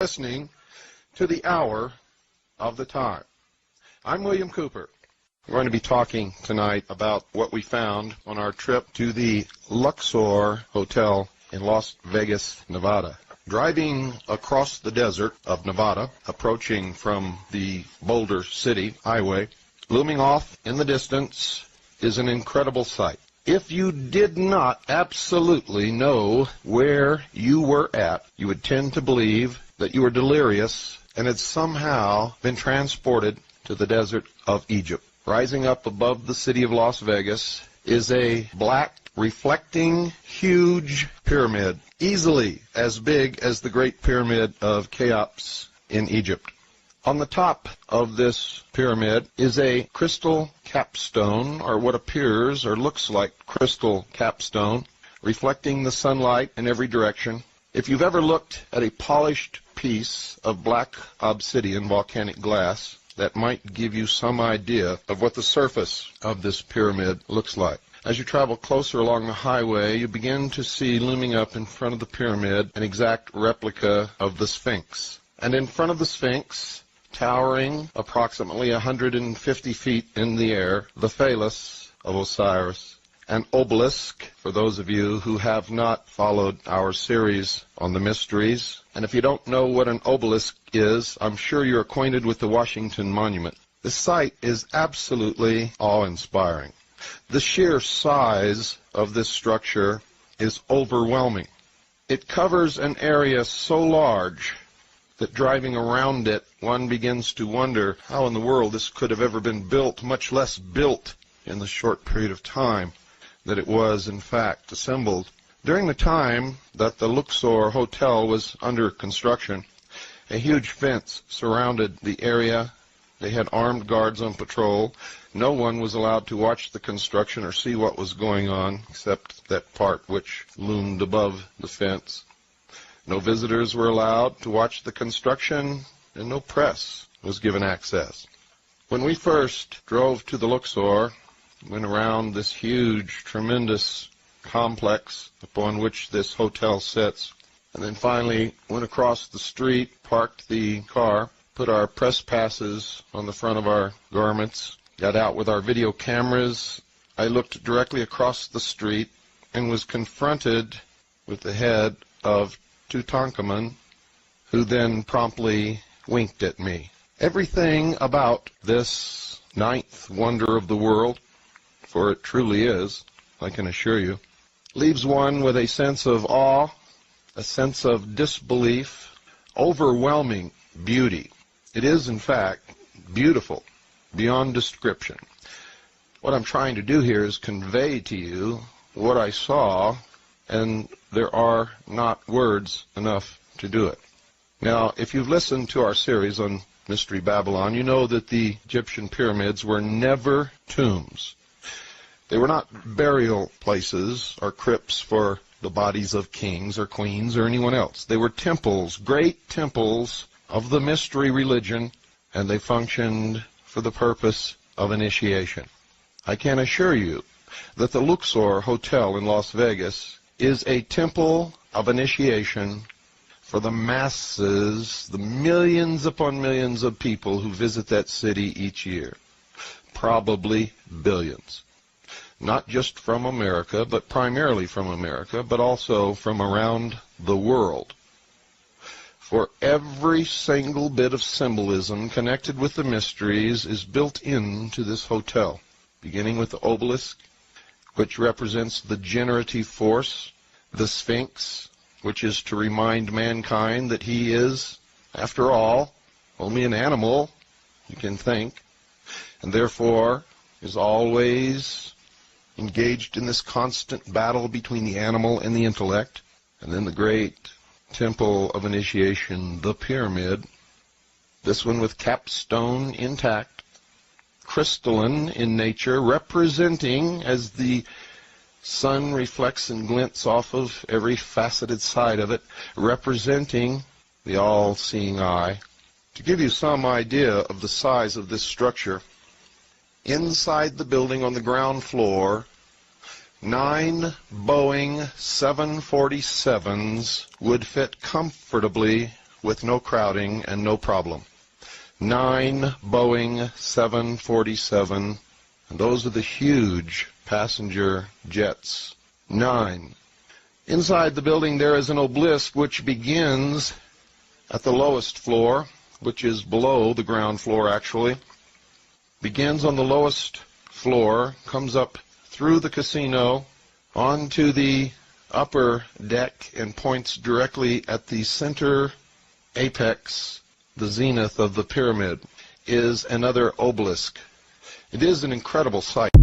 Listening to the hour of the time. I'm William Cooper. We're going to be talking tonight about what we found on our trip to the Luxor Hotel in Las Vegas, Nevada. Driving across the desert of Nevada, approaching from the Boulder City Highway, looming off in the distance is an incredible sight. If you did not absolutely know where you were at, you would tend to believe that you were delirious and had somehow been transported to the desert of Egypt. Rising up above the city of Las Vegas is a black, reflecting, huge pyramid, easily as big as the Great Pyramid of Cheops in Egypt. On the top of this pyramid is a crystal capstone, or what appears or looks like crystal capstone, reflecting the sunlight in every direction. If you've ever looked at a polished piece of black obsidian volcanic glass, that might give you some idea of what the surface of this pyramid looks like. As you travel closer along the highway, you begin to see looming up in front of the pyramid an exact replica of the Sphinx. And in front of the Sphinx, towering approximately 150 feet in the air, the phallus of Osiris, an obelisk, for those of you who have not followed our series on the mysteries. And if you don't know what an obelisk is, I'm sure you're acquainted with the Washington Monument. The sight is absolutely awe-inspiring. The sheer size of this structure is overwhelming. It covers an area so large that driving around it, one begins to wonder how in the world this could have ever been built, much less built in the short period of time that it was, in fact, assembled. During the time that the Luxor Hotel was under construction, a huge fence surrounded the area. They had armed guards on patrol. No one was allowed to watch the construction or see what was going on, except that part which loomed above the fence. No visitors were allowed to watch the construction, and no press was given access. When we first drove to the Luxor, went around this huge, tremendous complex upon which this hotel sits, and then finally went across the street, parked the car, put our press passes on the front of our garments, got out with our video cameras. I looked directly across the street and was confronted with the head of Tutankhamun, who then promptly winked at me. Everything about this ninth wonder of the world, for it truly is, I can assure you, leaves one with a sense of awe, a sense of disbelief, overwhelming beauty. It is, in fact, beautiful beyond description. What I'm trying to do here is convey to you what I saw, and there are not words enough to do it. Now, if you've listened to our series on Mystery Babylon, you know that the Egyptian pyramids were never tombs. They were not burial places or crypts for the bodies of kings or queens or anyone else. They were temples, great temples of the mystery religion, and they functioned for the purpose of initiation. I can assure you that the Luxor Hotel in Las Vegas is a temple of initiation for the masses, the millions upon millions of people who visit that city each year. Probably billions. Not just from America, but primarily from America, but also from around the world. For every single bit of symbolism connected with the mysteries is built into this hotel, beginning with the obelisk, which represents the generative force, the Sphinx, which is to remind mankind that he is, after all, only an animal, you can think, and therefore is always engaged in this constant battle between the animal and the intellect. And then the great temple of initiation, the pyramid, this one with capstone intact, crystalline in nature, representing, as the sun reflects and glints off of every faceted side of it, representing the all-seeing eye. To give you some idea of the size of this structure, inside the building on the ground floor, 9 Boeing 747s would fit comfortably with no crowding and no problem. 9 Boeing 747, and those are the huge passenger jets. 9. Inside the building there is an obelisk which begins at the lowest floor, which is below the ground floor actually. Begins on the lowest floor, comes up through the casino onto the upper deck and points directly at the center apex, the zenith of the pyramid, is another obelisk. It is an incredible sight.